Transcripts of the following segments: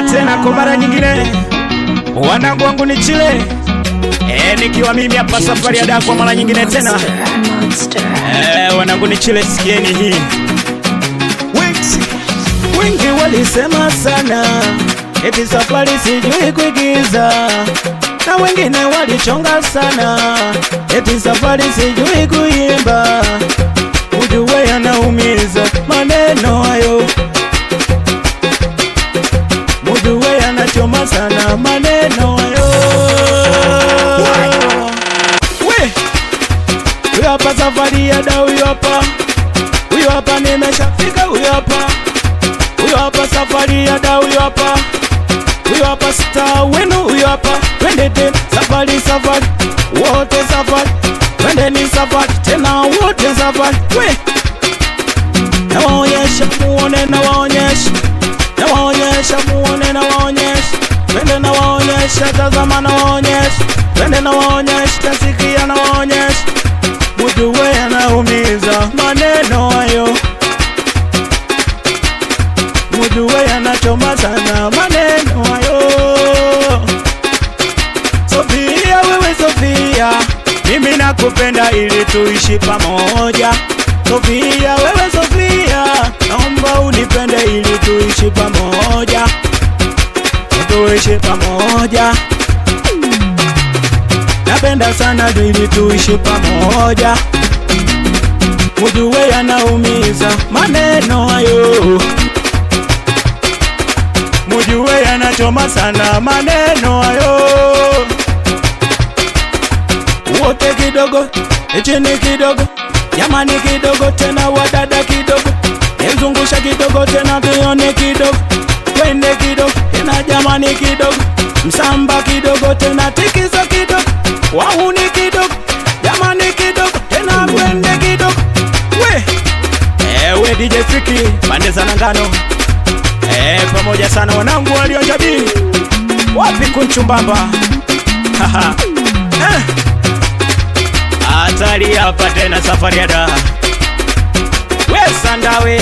tena kwa mara nyingine, wanangu wangu ni chile, nikiwa mimi hapa safari ya Dar kwa mara nyingine tena. Wanangu ni chile, sikieni hii. Wengi walisema sana eti safari sijui kuigiza, na wengine walichonga sana eti safari sijui kuimba. Ujue yanaumiza maneno hayo, ujue yanachoma sana maneno hayo. Huyo hapa safari ya Dar, huyo hapa nimeshafika, huyo hapa safari ya Dar, huyo hapa star wenu, huyo hapa twende tena safari, wote safari, twende ni safari tena wote safari. Nawaonyesha muone, nawaonyesha muone, nawaonyesha twende, nawaonyesha tazama, nawaonyesha twende, nawaonyesha sikia, nawaonyesha. Mujue yanaumiza maneno hayo, mujue yanachoma sana maneno hayo. Sofia, wewe Sofia, mimi nakupenda ili tuishi pamoja. Sofia, wewe Sofia, naomba unipende ili tuishi pamoja, tuishi pamoja. Napenda sana ili tuishi pamoja, mujue yanaumiza maneno hayo, mujue yanachoma sana maneno hayo. Wote kidogo, chini kidogo, jamani kidogo tena, wadada kidogo, mzungusha kidogo tena, tuone kidogo, twende kidogo tena, jamani kidogo, msamba kidogo tena, tikisa kidogo, wahuni kidogo, jamani kidogo tena, twende kidogo. We DJ Fiki pande za Nangano, pamoja sana wanangu walionja bini, wapi kunchumbamba. Hatari hapa tena safari ya Dar, we sandawe.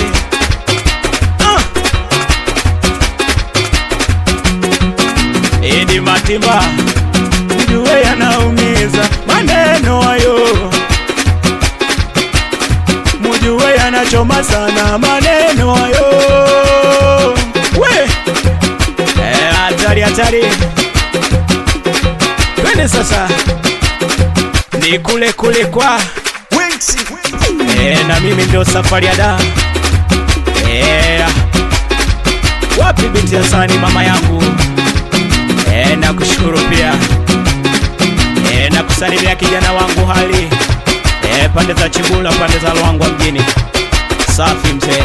Idi Matimba, mjue yanaumiza maneno hayo, mjue yanachoma sana maneno hayo. Hatari hatari, twende sasa ni kule kwa na mimi ndio safari ya Dar. Wapi binti Hasani mama yangu, na kushukuru pia, na kusalimia kijana wangu hali, pande za Chibula, pande za Luangwa mjini. Safi mzee.